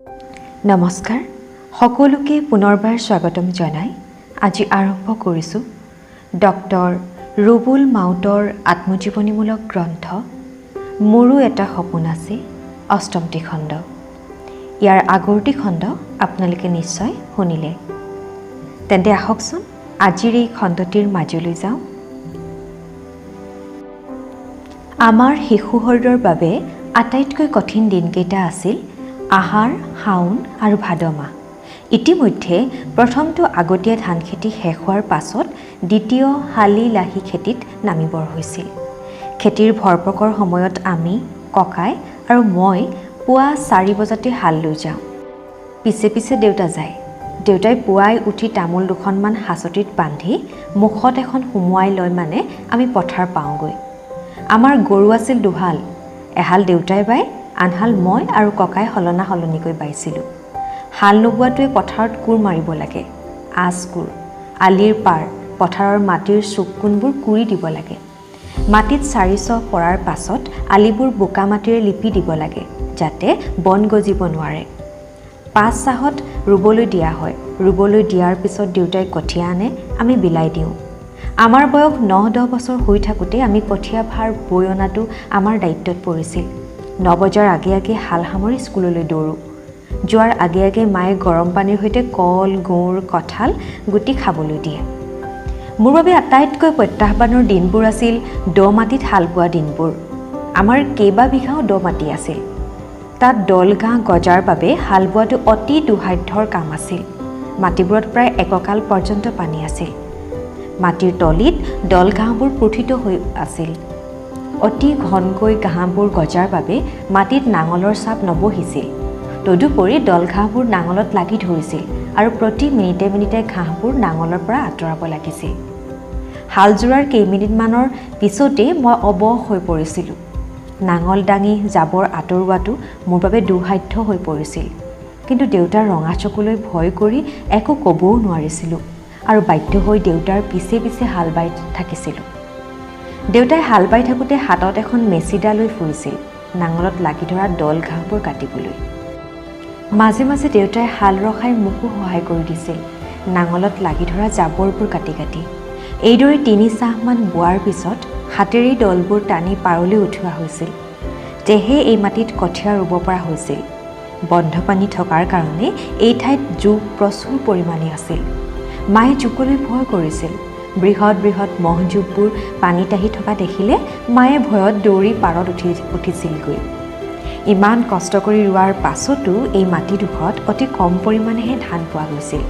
নমস্কাৰ সকলোকে পুনৰবাৰ স্বাগতম জনাই আজি আৰম্ভ কৰিছোঁ ডক্টৰ ৰুবুল মাউতৰ আত্মজীৱনীমূলক গ্ৰন্থ মোৰো এটা সপোন আছে অষ্টমটি খণ্ড। ইয়াৰ আগৰটি খণ্ড আপোনালোকে নিশ্চয় শুনিলে। তেন্তে আহকচোন আজিৰ এই খণ্ডটিৰ মাজলৈ যাওঁ। আমাৰ শিশু শৰীৰৰ বাবে আটাইতকৈ কঠিন দিনকেইটা আছিল আহাৰ, শাওন আৰু ভাদ মাহ। ইতিমধ্যে প্ৰথমটো আগতীয়া ধান খেতি শেষ হোৱাৰ পাছত দ্বিতীয় শালি লাহি খেতিত নামিবৰ হৈছিল। খেতিৰ ভৰপকৰ সময়ত আমি ককাই আৰু মই পুৱা 4 বজাতে হাল লৈ যাওঁ। পিছে পিছে দেউতা যায়। দেউতাই পুৱাই উঠি তামোল দুখনমান হাঁচতিত বান্ধি মুখত এখন সুমুৱাই লৈ মানে আমি পথাৰ পাওঁগৈ। আমাৰ গৰু আছিল দুহাল, এহাল দেউতাই বাই, আনহাল মই আৰু ককাই সলনা সলনিকৈ বাইছিলোঁ। হাল নোবোৱাটোৱে পথাৰত কোৰ মাৰিব লাগে, আঁচ কোৰ, আলিৰ পাৰ, পথাৰৰ মাটিৰ চুক কোণবোৰ কুৰি দিব লাগে। মাটিত 4 চহ পৰাৰ পাছত আলিবোৰ বোকা মাটিৰে লিপি দিব লাগে যাতে বন গজিব নোৱাৰে। 5 চাহত ৰুবলৈ দিয়া হয়। ৰুবলৈ দিয়াৰ পিছত দেউতাই কঠীয়া আনে, আমি বিলাই দিওঁ। আমাৰ বয়স 9-10 বছৰ হৈ থাকোঁতে আমি কঠীয়া ভাৰ বৈ অনাটো আমাৰ দায়িত্বত পৰিছিল। 9 বজাৰ আগে আগে হাল সামৰি স্কুললৈ দৌৰোঁ। যোৱাৰ আগে আগে মায়ে গৰম পানীৰ সৈতে কল, গুৰ, কঁঠাল গুটি খাবলৈ দিয়ে। মোৰ বাবে আটাইতকৈ প্ৰত্যাহ্বানৰ দিনবোৰ আছিল দ মাটিত হাল বোৱা দিনবোৰ। আমাৰ কেইবাবিঘাও দ মাটি আছিল। তাত দল ঘাঁহ গজাৰ বাবে হাল বোৱাটো অতি দুঃসাধ্যৰ কাম আছিল। মাটিবোৰত প্ৰায় একঁকাল পৰ্যন্ত পানী আছিল। মাটিৰ তলিত দল ঘাঁহবোৰ পুঠিত হৈ আছিল। অতি ঘনকৈ ঘাঁহবোৰ গজাৰ বাবে মাটিত নাঙলৰ চাপ নবহিছিল। তদুপৰি দল ঘাঁহবোৰ নাঙলত লাগি ধৰিছিল আৰু প্ৰতি মিনিটে মিনিটে ঘাঁহবোৰ নাঙলৰ পৰা আঁতৰাব লাগিছিল। হাল জোৰাৰ কেইমিনিটমানৰ পিছতেই মই অৱশ হৈ পৰিছিলোঁ। নাঙল দাঙি জাবৰ আঁতৰোৱাটো মোৰ বাবে দুঃসাধ্য হৈ পৰিছিল। কিন্তু দেউতাৰ ৰঙা চকুলৈ ভয় কৰি একো ক'বও নোৱাৰিছিলোঁ আৰু বাধ্য হৈ দেউতাৰ পিছে পিছে হাল বাই থাকিছিলোঁ। দেউতাই হাল বাই থাকোঁতে হাতত এখন মেচিদা লৈ ফুৰিছিল নাঙলত লাগি ধৰা দল ঘাঁহবোৰ কাটিবলৈ। মাজে মাজে দেউতাই হাল ৰখাই মোকো সহায় কৰি দিছিল নাঙলত লাগি ধৰা জাবৰবোৰ কাটি কাটি। এইদৰে 3 চাহমান বোৱাৰ পিছত হাতেৰেই দলবোৰ টানি পাৰলৈ উঠোৱা হৈছিল। তেহে এই মাটিত কঠীয়া ৰুব পৰা হৈছিল। বন্ধ পানী থকাৰ কাৰণে এই ঠাইত জোক প্ৰচুৰ পৰিমাণে আছিল। মায়ে জোকলৈ ভয় কৰিছিল। বৃহৎ বৃহৎ মহজোকবোৰ পানীত আহি থকা দেখিলে মায়ে ভয়ত দৌৰি পাৰত উঠিছিলগৈ। ইমান কষ্ট কৰি ৰোৱাৰ পাছতো এই মাটিডোখৰত অতি কম পৰিমাণেহে ধান পোৱা গৈছিল।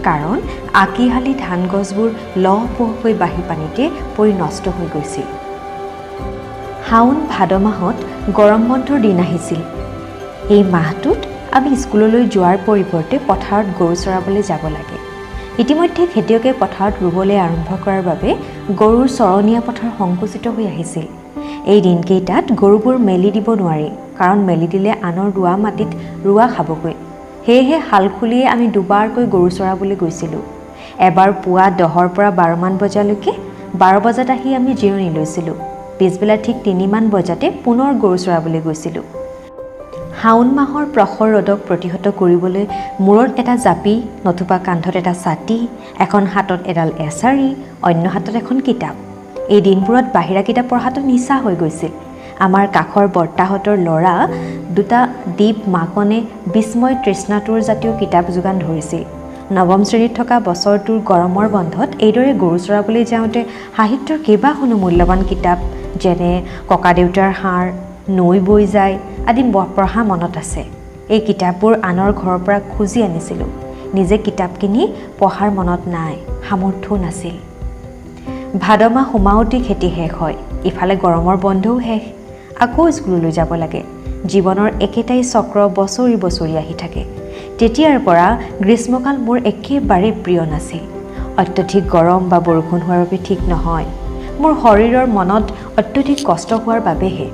কাৰণ আঁকিশালি ধান গছবোৰ লহপহকৈ বাঢ়ি পানীতে পৰি নষ্ট হৈ গৈছিল। শাওন ভাদ মাহত গৰম বন্ধৰ দিন আহিছিল। এই মাহটোত আমি স্কুললৈ যোৱাৰ পৰিৱৰ্তে পথাৰত গৰু চৰাবলৈ যাব লাগে। ইতিমধ্যে খেতিয়কে পথাৰত ৰুবলৈ আৰম্ভ কৰাৰ বাবে গৰুৰ চৰণীয়া পথাৰ সংকুচিত হৈ আহিছিল। এই দিনকেইটাত গৰুবোৰ মেলি দিব নোৱাৰি, কাৰণ মেলি দিলে আনৰ ৰোৱা মাটিত ৰোৱা খাবগৈ। সেয়েহে হাল খুলিয়ে আমি দুবাৰকৈ গৰু চৰাবলৈ গৈছিলোঁ। এবাৰ পুৱা 10ৰ পৰা 12মান বজালৈকে, 12 বজাত আহি আমি জিৰণি লৈছিলোঁ। পিছবেলা ঠিক 3মান বজাতে পুনৰ গৰু চৰাবলৈ গৈছিলোঁ। শাওন মাহৰ প্ৰখৰ ৰ'দক প্ৰতিহত কৰিবলৈ মূৰত এটা জাপি, নতুবা কান্ধত এটা ছাতি, এখন হাতত এডাল এছাৰি, অন্য হাতত এখন কিতাপ। এই দিনবোৰত বাহিৰা কিতাপ পঢ়াটো নিচা হৈ গৈছিল। আমাৰ কাষৰ বৰ্তাহঁতৰ ল'ৰা দুটা দীপ মাকনে বিস্ময় তৃষ্ণাতুৰ জাতীয় কিতাপ যোগান ধৰিছিল। 9ম শ্ৰেণীত থকা বছৰটোৰ গৰমৰ বন্ধত এইদৰে গৰু চৰাবলৈ যাওঁতে সাহিত্যৰ কেইবাখনো মূল্যৱান কিতাপ যেনে ককা দেউতাৰ হাড়, নৈ বৈ যায় আদি পঢ়া মনত আছে। এই কিতাপবোৰ আনৰ ঘৰৰ পৰা খুজি আনিছিলোঁ। নিজে কিতাপ কিনি পঢ়াৰ মনত নাই, সামৰ্থ্যও নাছিল। ভাদ মাহ সোমাওঁতে খেতি শেষ হয়। ইফালে গৰমৰ বন্ধও শেষ। আকৌ স্কুললৈ যাব লাগে। জীৱনৰ একেটাই চক্ৰ বছৰি বছৰি আহি থাকে। তেতিয়াৰ পৰা গ্ৰীষ্মকাল মোৰ একেবাৰে প্ৰিয় নাছিল। অত্যধিক গৰম বা বৰষুণ হোৱাৰ বাবে ঠিক নহয়, মোৰ শৰীৰৰ মনত অত্যধিক কষ্ট হোৱাৰ বাবেহে।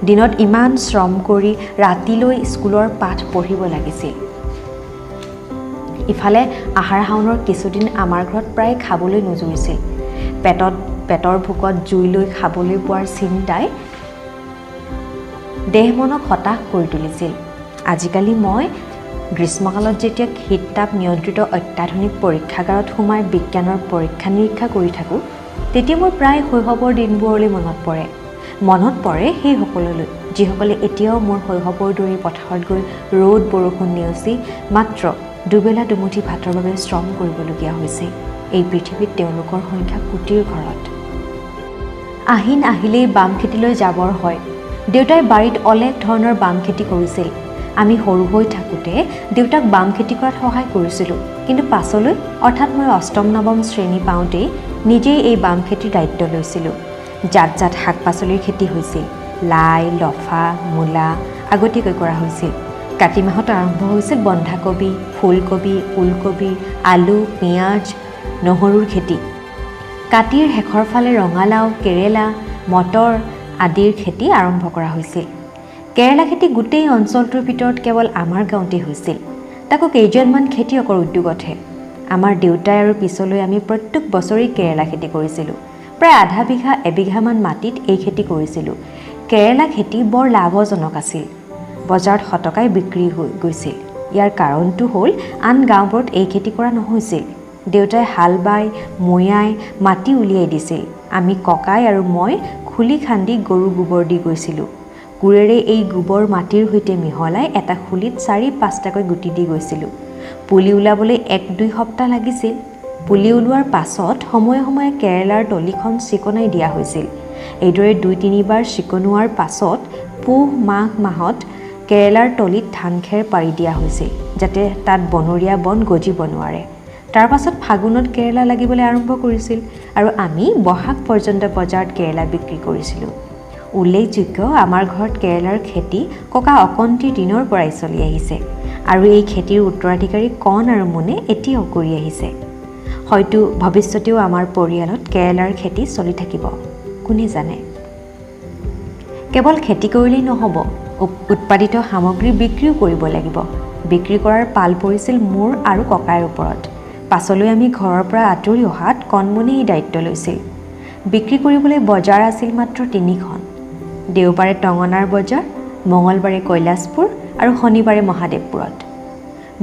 দিনত ইমান শ্ৰম কৰি ৰাতিলৈ স্কুলৰ পাঠ পঢ়িব লাগিছিল। ইফালে আহাৰ শাওনৰ কিছুদিন আমাৰ ঘৰত প্ৰায় খাবলৈ নুজুৰিছিল। পেটৰ ভোকত জুই লৈ খাবলৈ পোৱাৰ চিন্তাই দেহ মনক হতাশ কৰি তুলিছিল। আজিকালি মই গ্ৰীষ্মকালত যেতিয়া শীত তাপ নিয়ন্ত্ৰিত অত্যাধুনিক পৰীক্ষাগাৰত সোমাই বিজ্ঞানৰ পৰীক্ষা নিৰীক্ষা কৰি থাকোঁ তেতিয়া মোৰ প্ৰায় শৈশৱৰ দিনবোৰলৈ মনত পৰে সেই সকললৈ যিসকলে এতিয়াও মোৰ শৈশৱৰ দৰে পথাৰত গৈ ৰ'দ বৰষুণ নেওচি মাত্ৰ দুবেলা দুমুঠি ভাতৰ বাবে শ্ৰম কৰিবলগীয়া হৈছে। এই পৃথিৱীত তেওঁলোকৰ সংখ্যা কোটিৰ ঘৰত। আহিন আহিলেই বাম খেতিলৈ যাবৰ হয়। দেউতাই বাৰীত অলেখ ধৰণৰ বাম খেতি কৰিছিল। আমি সৰু হৈ থাকোঁতে দেউতাক বাম খেতি কৰাত সহায় কৰিছিলোঁ, কিন্তু পাছলৈ অৰ্থাৎ মই অষ্টম নৱম শ্ৰেণী পাওঁতেই নিজেই এই বাম খেতিৰ দায়িত্ব লৈছিলোঁ। জাত জাত শাক পাচলিৰ খেতি হৈছিল। লাই লফা মূলা আগতীয়াকৈ কৰা হৈছিল। কাতি মাহত আৰম্ভ হৈছিল বন্ধাকবি ফুলকবি ওলকবি আলু পিঁয়াজ নহৰুৰ খেতি। কাতিৰ শেষৰ ফালে ৰঙালাও কেৰেলা মটৰ আদিৰ খেতি আৰম্ভ কৰা হৈছিল। কেৰেলা খেতি গোটেই অঞ্চলটোৰ ভিতৰত কেৱল আমাৰ গাঁৱতেই হৈছিল, তাকো কেইজনমান খেতিয়কৰ উদ্যোগতহে। আমাৰ দেউতাই আৰু পিছলৈ আমি প্ৰত্যেক বছৰেই কেৰেলা খেতি কৰিছিলোঁ। প্ৰায় আধা বিঘা এবিঘামান মাটিত এই খেতি কৰিছিলোঁ। কেৰেলা খেতি বৰ লাভজনক আছিল। বজাৰত শতকাই বিক্ৰী হৈ গৈছিল। ইয়াৰ কাৰণটো হ'ল আন গাঁওবোৰত এই খেতি কৰা নহৈছিল। দেউতাই হাল বাই মৈয়াই মাটি উলিয়াই দিছিল। আমি ককাই আৰু মই খুলি খান্দি গৰু গোবৰ দি গৈছিলোঁ। কোৰেৰে এই গোবৰ মাটিৰ সৈতে মিহলাই এটা খুলিত ৪-৫টাকৈ গুটি দি গৈছিলোঁ। পুলি ওলাবলৈ ১-২ সপ্তাহ লাগিছিল। পুলি ওলোৱাৰ পাছত সময়ে সময়ে কেৰেলাৰ তলিখন চিকনাই দিয়া হৈছিল। এইদৰে ২-৩ বাৰ চিকনোৱাৰ পাছত পুহ মাঘ মাহত কেৰেলাৰ তলিত ধান খেৰ পাৰি দিয়া হৈছিল, যাতে তাত বনৰীয়া বন গজিব নোৱাৰে। তাৰ পাছত ফাগুনত কেৰেলা লাগিবলৈ আৰম্ভ কৰিছিল আৰু আমি বহাগ পৰ্যন্ত বজাৰত কেৰেলা বিক্ৰী কৰিছিলোঁ। উল্লেখযোগ্য, আমাৰ ঘৰত কেৰেলাৰ খেতি ককা অকন্তিৰ দিনৰ পৰাই চলি আহিছে আৰু এই খেতিৰ উত্তৰাধিকাৰী কণ আৰু মুনে এতিয়াও কৰি আহিছে। হয়তো ভৱিষ্যতেও আমাৰ পৰিয়ালত কেৰেলাৰ খেতি চলি থাকিব, কোনে জানে। কেৱল খেতি কৰিলেই নহ'ব, উৎপাদিত সামগ্ৰী বিক্ৰীও কৰিব লাগিব। বিক্ৰী কৰাৰ পাল পৰিছিল মোৰ আৰু ককাইৰ ওপৰত। পাছলৈ আমি ঘৰৰ পৰা আঁতৰি অহাত কণমুনে এই দায়িত্ব লৈছিল। বিক্ৰী কৰিবলৈ বজাৰ আছিল মাত্ৰ ৩খন। দেওবাৰে টঙনাৰ বজাৰ, মঙলবাৰে কৈলাশপুৰ আৰু শনিবাৰে মহাদেৱপুৰত।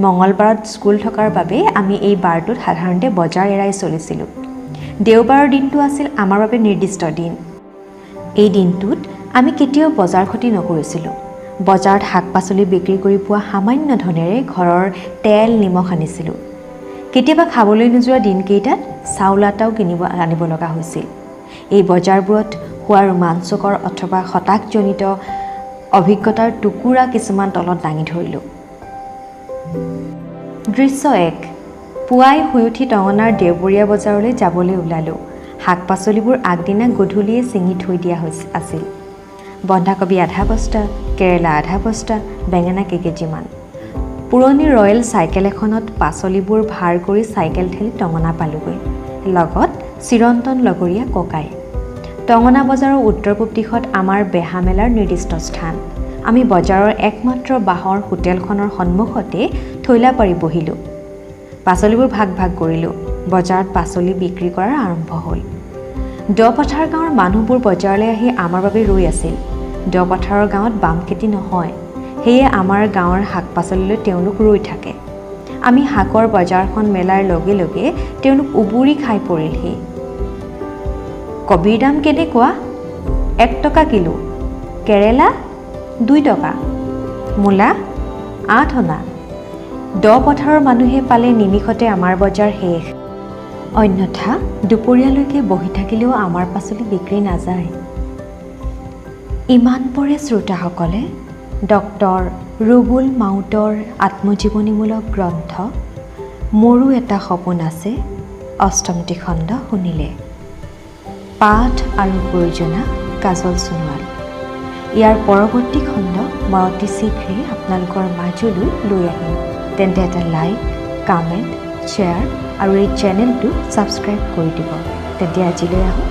মঙলবাৰত স্কুল থকাৰ বাবে আমি এই বাৰটোত সাধাৰণতে বজাৰ এৰাই চলিছিলোঁ। দেওবাৰৰ দিনটো আছিল আমাৰ বাবে নিৰ্দিষ্ট দিন। এই দিনটোত আমি কেতিয়াও বজাৰ ক্ষতি নকৰিছিলোঁ। বজাৰত শাক পাচলি বিক্ৰী কৰি পোৱা সামান্য ধনেৰে ঘৰৰ তেল নিমখ আনিছিলোঁ। কেতিয়াবা খাবলৈ নোযোৱা দিনকেইটাত চাউল আটাও আনিব লগা হৈছিল। এই বজাৰবোৰত হোৱা ৰোমাঞ্চকৰ অথবা হতাশজনিত অভিজ্ঞতাৰ টুকুৰা কিছুমান তলত দাঙি ধৰিলোঁ। দৃশ্য ১। পুৱাই শুই উঠি টঙনাৰ দেওবৰীয়া বজাৰলৈ যাবলৈ ওলালোঁ। শাক পাচলিবোৰ আগদিনা গধূলিয়ে ছিঙি থৈ দিয়া আছিল। বন্ধাকবি আধা বস্তা, কেৰেলা আধা বস্তা, বেঙেনা কেইকেজিমান। পুৰণি ৰয়েল চাইকেল এখনত পাচলিবোৰ ভাৰ কৰি চাইকেল ঠেলি টঙনা পালোগৈ। লগত চিৰন্তন লগৰীয়া ককাই। টঙনা বজাৰৰ উত্তৰ পূব দিশত আমাৰ বেহা মেলাৰ নিৰ্দিষ্ট স্থান। আমি বজাৰৰ একমাত্ৰ বাঁহৰ হোটেলখনৰ সন্মুখতে থৈলা পাৰি বহিলোঁ। পাচলিবোৰ ভাগ ভাগ কৰিলোঁ। বজাৰত পাচলি বিক্ৰী কৰাৰ আৰম্ভ হ'ল। দপথাৰ গাঁৱৰ মানুহবোৰ বজাৰলৈ আহি আমাৰ বাবে ৰৈ আছিল। দপথাৰৰ গাঁৱত বাম খেতি নহয়, সেয়ে আমাৰ গাঁৱৰ শাক পাচলিলৈ তেওঁলোক ৰৈ থাকে। আমি শাকৰ বজাৰখন মেলাৰ লগে লগে তেওঁলোক উবুৰি খাই পৰিলহি। কবিৰ দাম কেনেকুৱা? ১ টকা কিলো। কেৰেলা ২ টকা। মূলা ৮ অনা। দপথাৰৰ মানুহে পালে নিমিষতে আমাৰ বজাৰ শেষ। অন্যথা দুপৰীয়ালৈকে বহি থাকিলেও আমাৰ পাচলি বিক্ৰী নাযায়। ইমান পৰে শ্ৰোতাসকলে ডক্টৰ ৰুবুল মাউতৰ আত্মজীৱনীমূলক গ্ৰন্থ মোৰো এটা সপোন আছে ৮টি খণ্ড শুনিলে। পাঠ আৰু প্ৰয়োজনা কাজল সোণোৱাল। ইয়াৰ পৰৱৰ্তী খণ্ড মই অতি শীঘ্ৰে আপোনালোকৰ মাজলৈ লৈ আহিম। তেন্তে এটা লাইক, কমেণ্ট, শ্বেয়াৰ আৰু এই চেনেলটো ছাবস্ক্ৰাইব কৰি দিব। তেন্তে আজিলৈ আহোঁ।